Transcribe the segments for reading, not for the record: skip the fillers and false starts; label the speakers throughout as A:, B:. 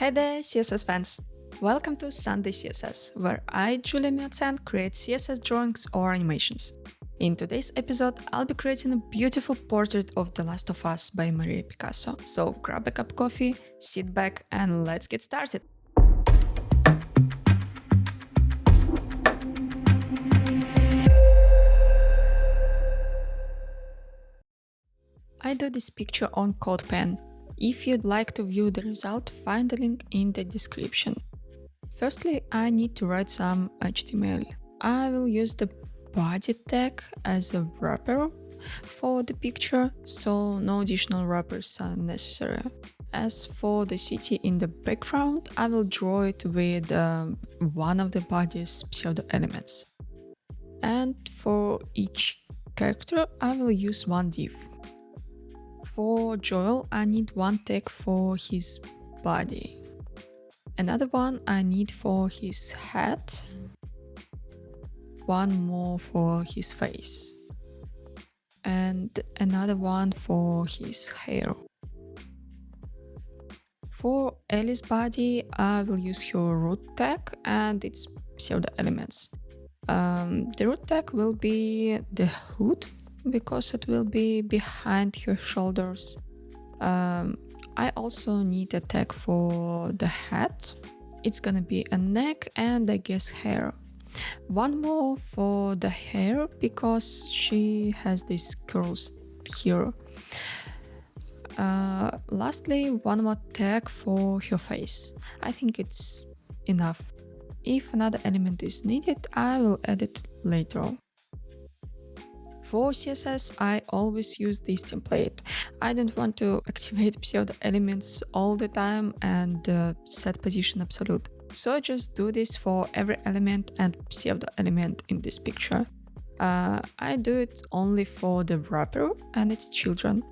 A: Hey there, CSS fans! Welcome to Sunday CSS, where I, Julia Miotsan, create CSS drawings or animations. In today's episode, I'll be creating a beautiful portrait of The Last of Us by Maria Picasso. So grab a cup of coffee, sit back, and let's get started! I do this picture on CodePen. If you'd like to view the result, find the link in the description. Firstly, I need to write some HTML. I will use the body tag as a wrapper for the picture, so no additional wrappers are necessary. As for the city in the background, I will draw it with one of the body's pseudo elements. And for each character, I will use one div. For Joel, I need one tag for his body. Another one I need for his head. One more for his face. And another one for his hair. For Ellie's body, I will use her root tag and its pseudo elements. The root tag will be the hood, because it will be behind her shoulders. I also need a tag for the head. It's gonna be a neck and I guess hair. One more for the hair, because she has these curls here. Lastly, one more tag for her face. I think it's enough. If another element is needed, I will add it later. For CSS, I always use this template. I don't want to activate pseudo elements all the time and set position absolute. So I just do this for every element and pseudo element in this picture. I do it only for the wrapper and its children.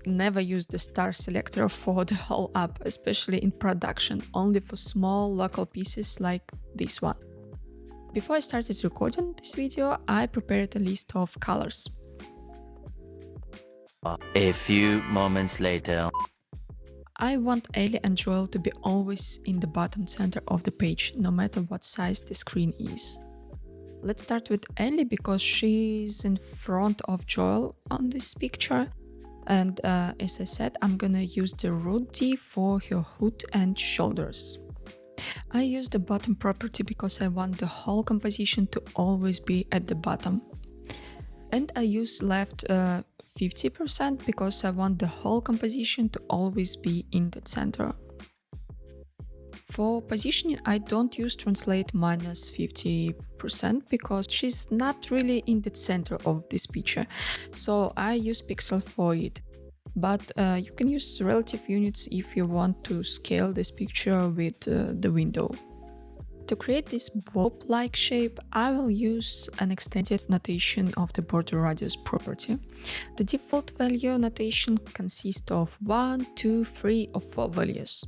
A: Never use the star selector for the whole app, especially in production, only for small local pieces like this one. Before I started recording this video, I prepared a list of colors.
B: A few moments later.
A: I want Ellie and Joel to be always in the bottom center of the page, no matter what size the screen is. Let's start with Ellie because she's in front of Joel on this picture. And as I said, I'm gonna use the root div for her hood and shoulders. I use the bottom property because I want the whole composition to always be at the bottom. And I use left 50% because I want the whole composition to always be in the center. For positioning, I don't use translate minus 50% because she's not really in the center of this picture. So I use pixel for it. But you can use relative units if you want to scale this picture with the window. To create this bulb-like shape, I will use an extended notation of the border radius property. The default value notation consists of 1, 2, 3 or 4 values.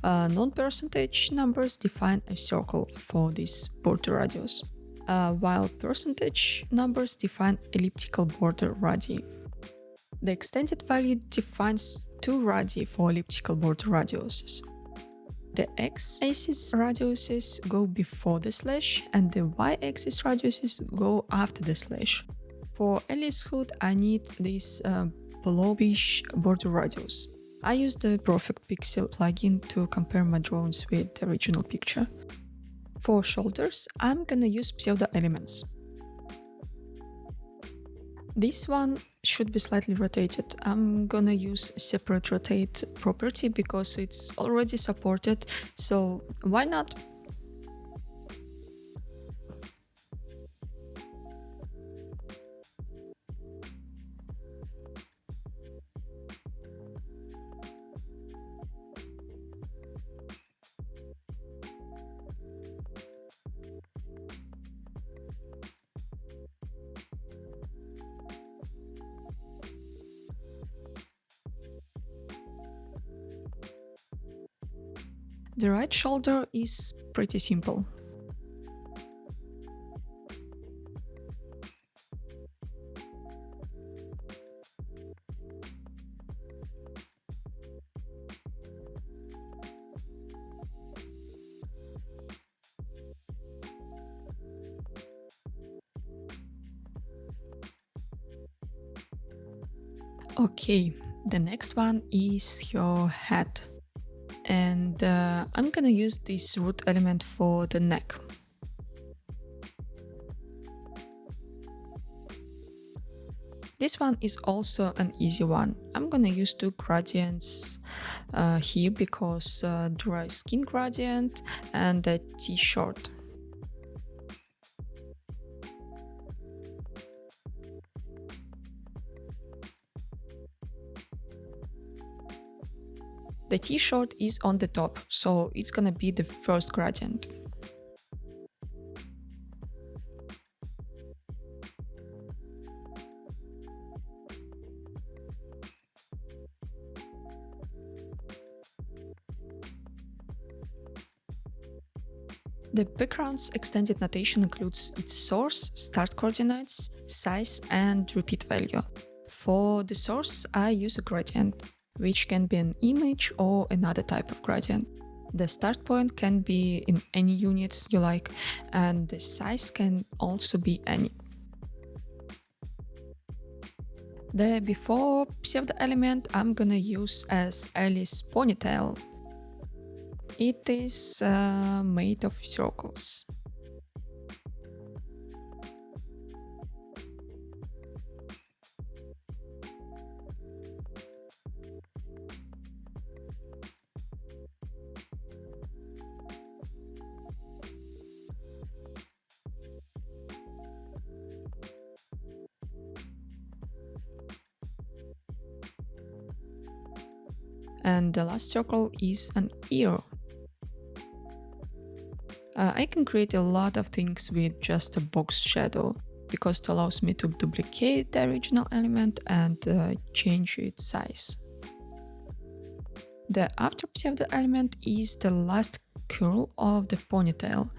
A: Non-percentage numbers define a circle for this border radius, while percentage numbers define elliptical border radii. The extended value defines two radii for elliptical border radiuses. The x-axis radiuses go before the slash and the y-axis radiuses go after the slash. For Ellie's hood, I need this blobish border radius. I use the Perfect Pixel plugin to compare my drawings with the original picture. For shoulders, I'm gonna use pseudo elements. This one should be slightly rotated. I'm gonna use a separate rotate property because it's already supported, so why not? The right shoulder is pretty simple. Okay, the next one is your head. And I'm gonna use this root element for the neck. This one is also an easy one. I'm gonna use two gradients here because dry skin gradient and a t-shirt. The t-shirt is on the top, so it's gonna be the first gradient. The background's extended notation includes its source, start coordinates, size, and repeat value. For the source, I use a gradient, which can be an image or another type of gradient. The start point can be in any unit you like, and the size can also be any. The before pseudo element I'm gonna use as Ellie's ponytail. It is made of circles. And the last circle is an ear. I can create a lot of things with just a box shadow because it allows me to duplicate the original element and change its size. The after pseudo element is the last curl of the ponytail.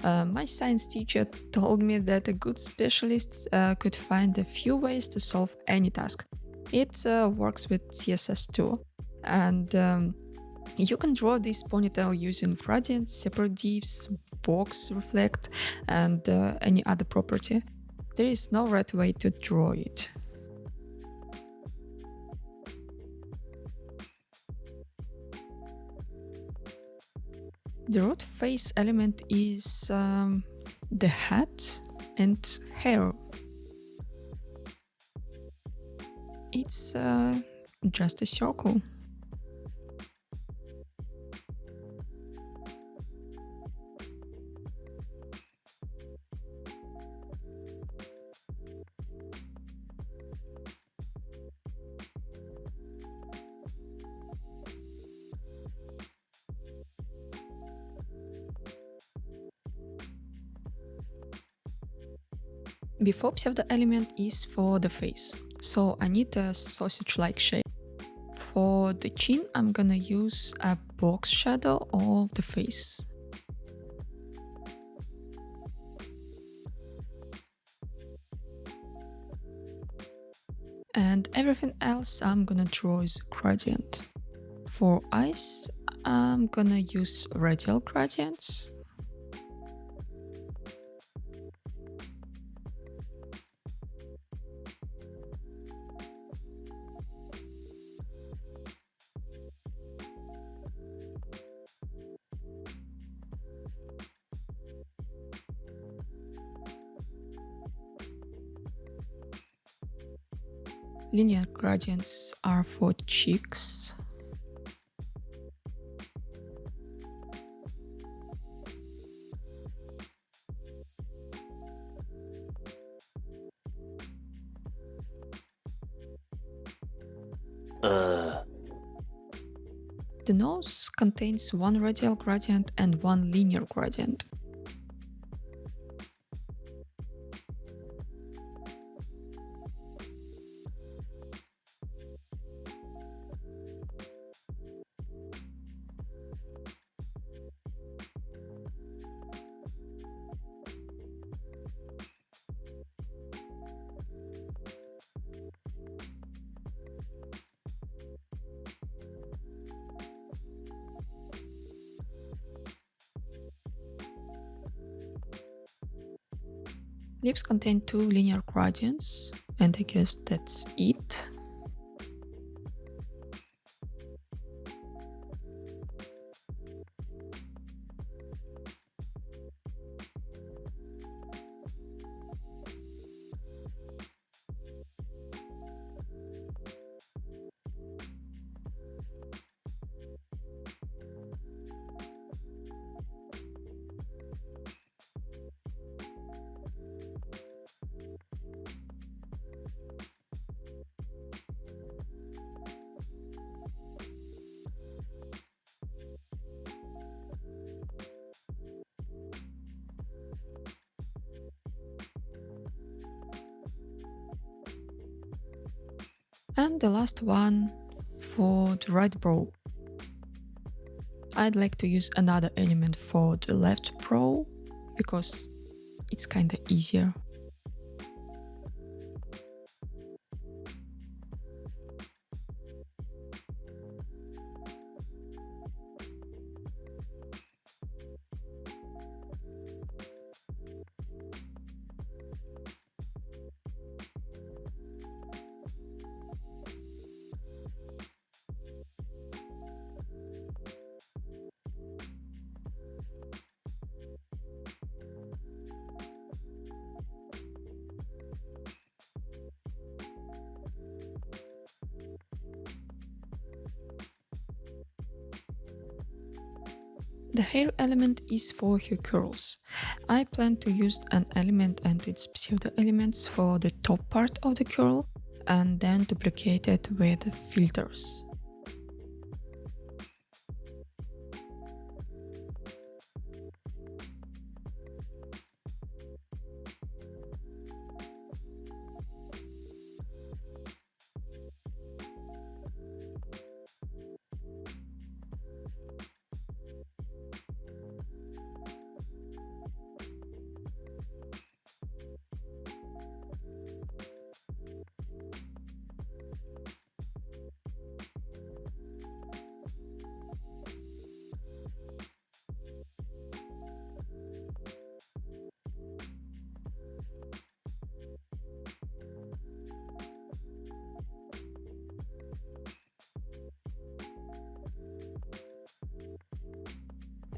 A: My science teacher told me that a good specialist could find a few ways to solve any task. It works with CSS too. And you can draw this ponytail using gradients, separate divs, box, reflect, and any other property. There is no right way to draw it. The root face element is the hat and hair. It's just a circle. Before pseudo element is for the face, so I need a sausage-like shape. For the chin, I'm gonna use a box shadow of the face. And everything else I'm gonna draw is gradient. For eyes, I'm gonna use radial gradients. Linear gradients are for cheeks. The nose contains one radial gradient and one linear gradient. Lips contain two linear gradients, and I guess that's it. And the last one for the right brow. I'd like to use another element for the left brow because it's kinda easier. The hair element is for her curls. I plan to use an element and its pseudo elements for the top part of the curl and then duplicate it with filters.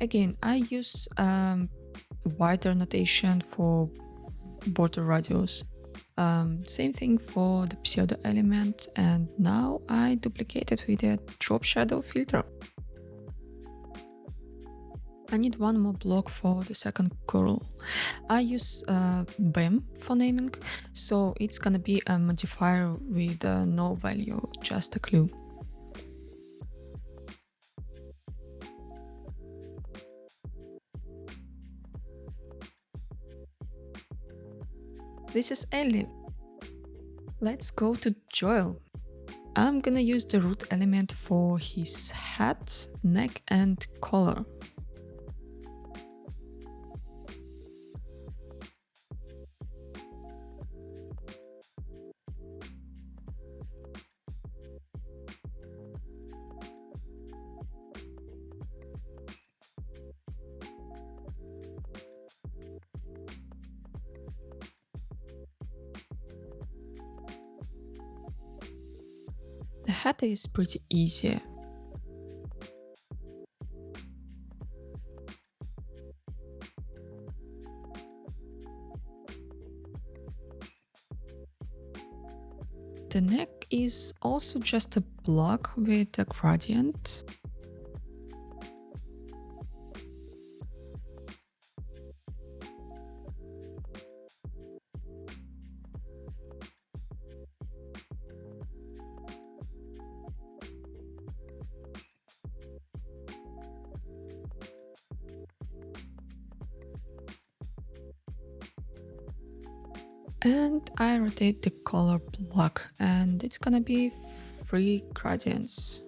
A: Again, I use wider notation for border radius. Same thing for the pseudo element, and now I duplicate it with a drop shadow filter. I need one more block for the second curl. I use BEM for naming, so it's gonna be a modifier with no value, just a clue. This is Ellie. Let's go to Joel. I'm gonna use the root element for his hat, neck, and collar. The hat is pretty easy. The neck is also just a block with a gradient. And I rotate the color block, and it's gonna be 3 gradients.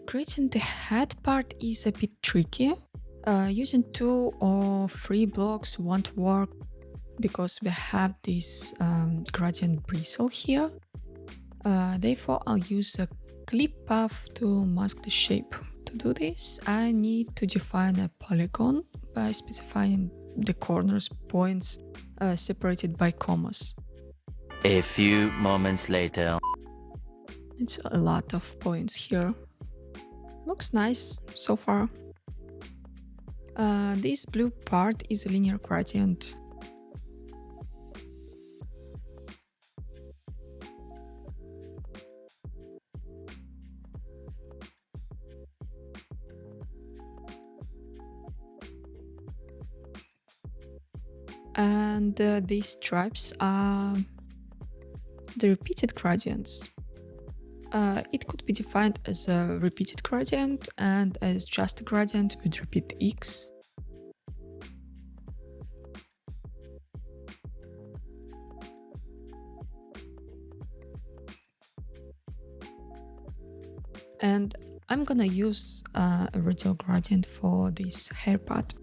A: Creating the head part is a bit tricky. Using 2 or 3 blocks won't work because we have this gradient bristle here. Therefore, I'll use a clip path to mask the shape. To do this, I need to define a polygon by specifying the corners points separated by commas.
B: A few moments later.
A: It's a lot of points here. Looks nice so far. This blue part is a linear gradient. And these stripes are the repeated gradients. It could be defined as a repeated gradient and as just a gradient with repeat x. And I'm gonna use a radial gradient for this hair part.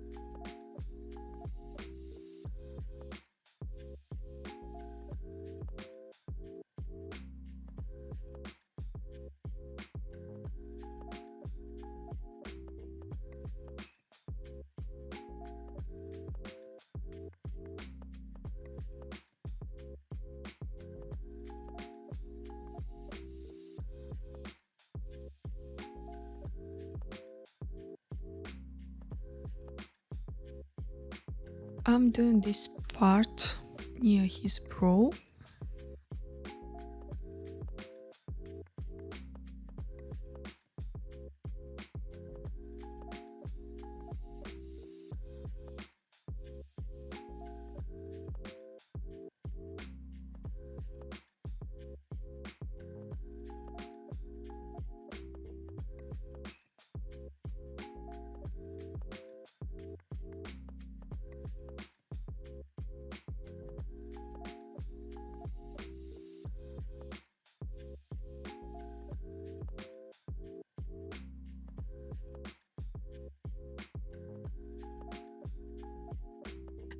A: I'm doing this part near his brow.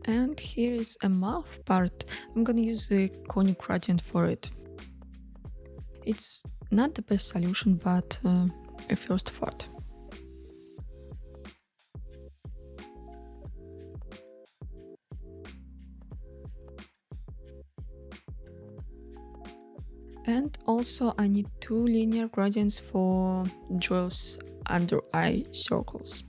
A: And here is a mouth part. I'm gonna use the conic gradient for it. It's not the best solution, but a first thought. And also I need two linear gradients for Joel's under eye circles.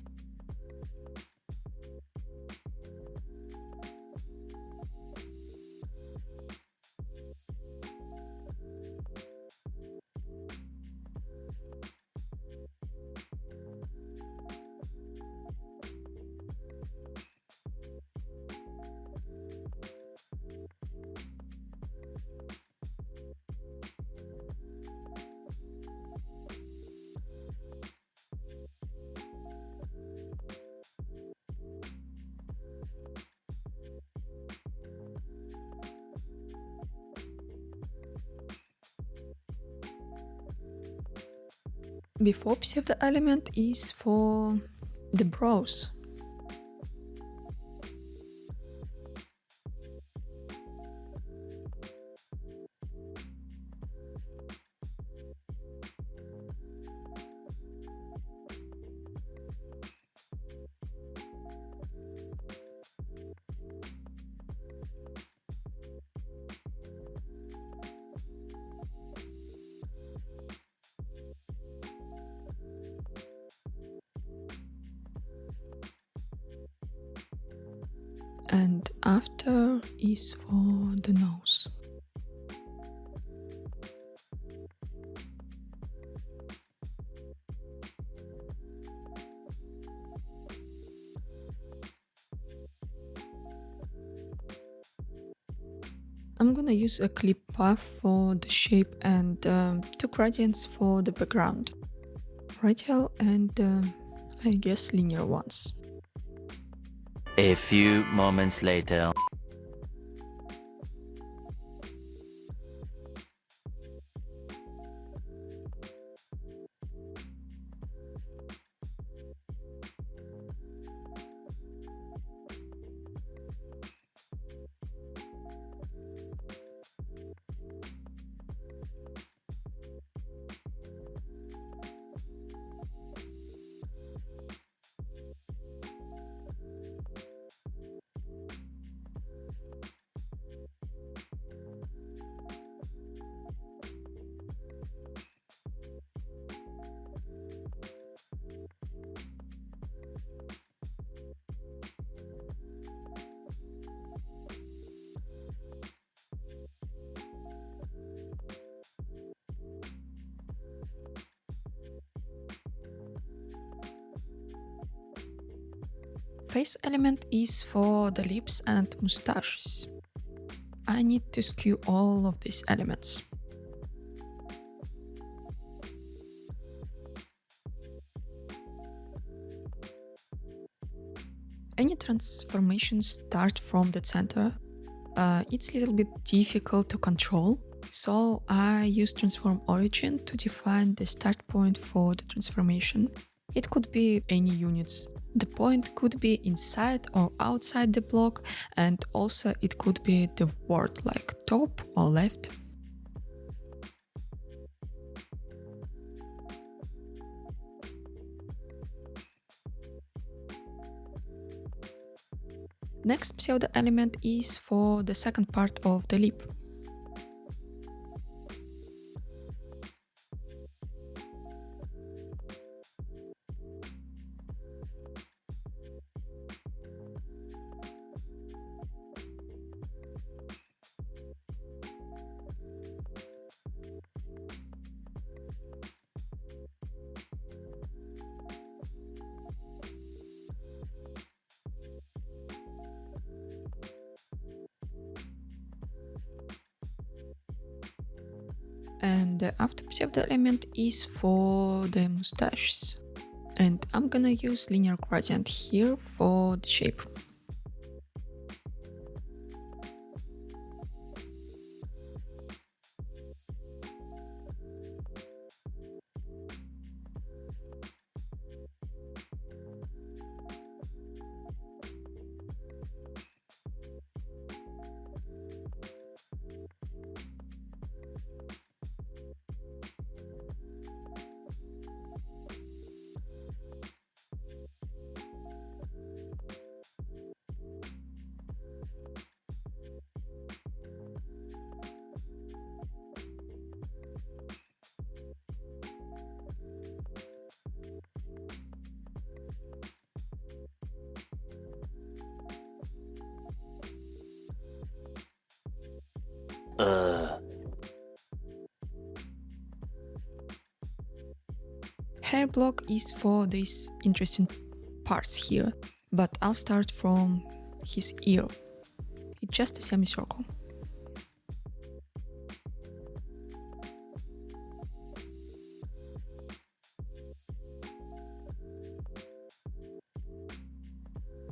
A: Before pseudo element is for the brows. And after is for the nose. I'm gonna use a clip path for the shape and two gradients for the background. Radial and I guess linear ones.
B: A few moments later.
A: Face element is for the lips and mustaches. I need to skew all of these elements. Any transformations start from the center. It's a little bit difficult to control, so I use transform origin to define the start point for the transformation. It could be any units. The point could be inside or outside the block, and also it could be the word like top or left. Next pseudo element is for the second part of the lip. And the after pseudo element is for the mustaches. And I'm gonna use linear gradient here for the shape. Hair block is for these interesting parts here, but I'll start from his ear. It's just a semicircle.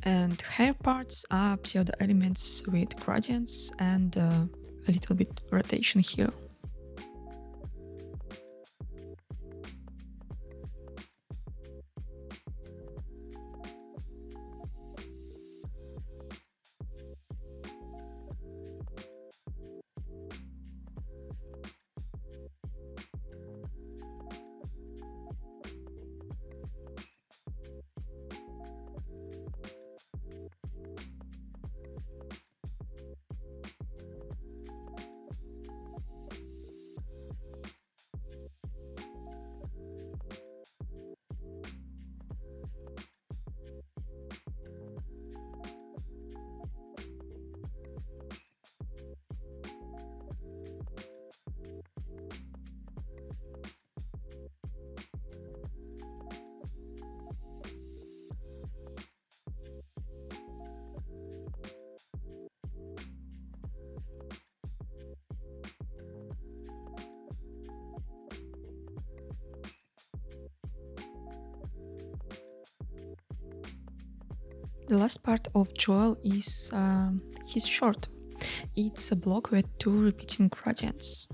A: And hair parts are pseudo elements with gradients and a little bit rotation here. The last part of Joel is his short. It's a block with two repeating gradients.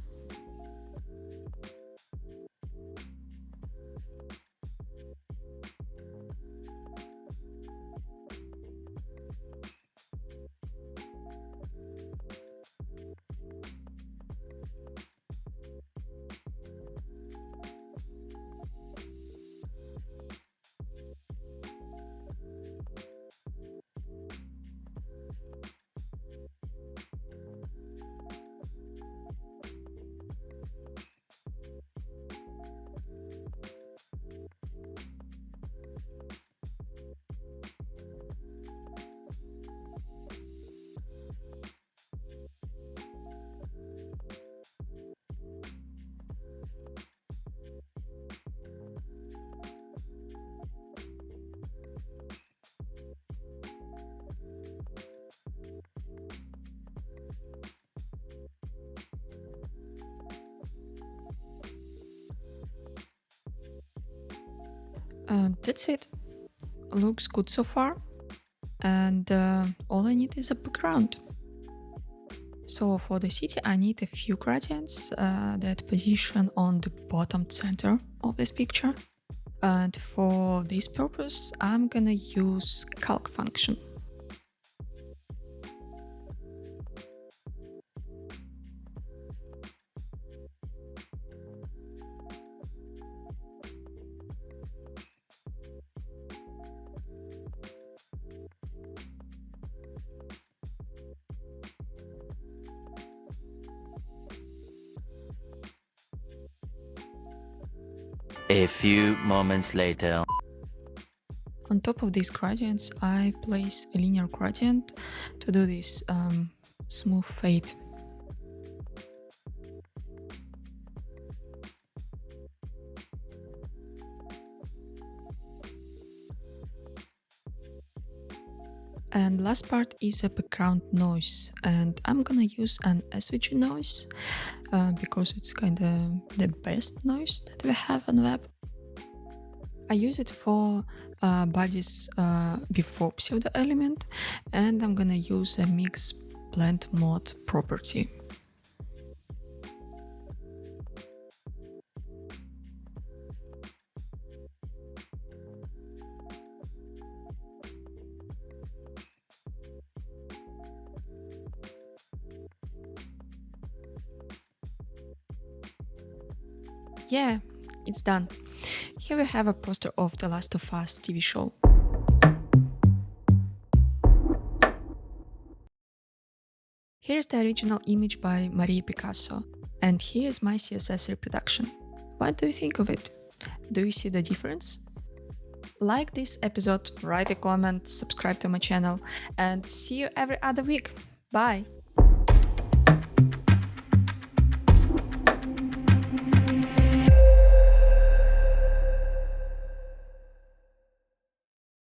A: That's it. Looks good so far. And all I need is a background. So for the city, I need a few gradients that position on the bottom center of this picture. And for this purpose, I'm gonna use calc function.
B: A few moments later.
A: On top of these gradients, I place a linear gradient to do this smooth fade. And last part is a background noise, and I'm gonna use an SVG noise because it's kind of the best noise that we have on web. I use it for bodies before pseudo element, and I'm gonna use a mix blend mode property. Yeah, it's done. Here we have a poster of The Last of Us TV show. Here's the original image by Marie Picasso, and here's my CSS reproduction. What do you think of it? Do you see the difference? Like this episode, write a comment, subscribe to my channel, and see you every other week. Bye!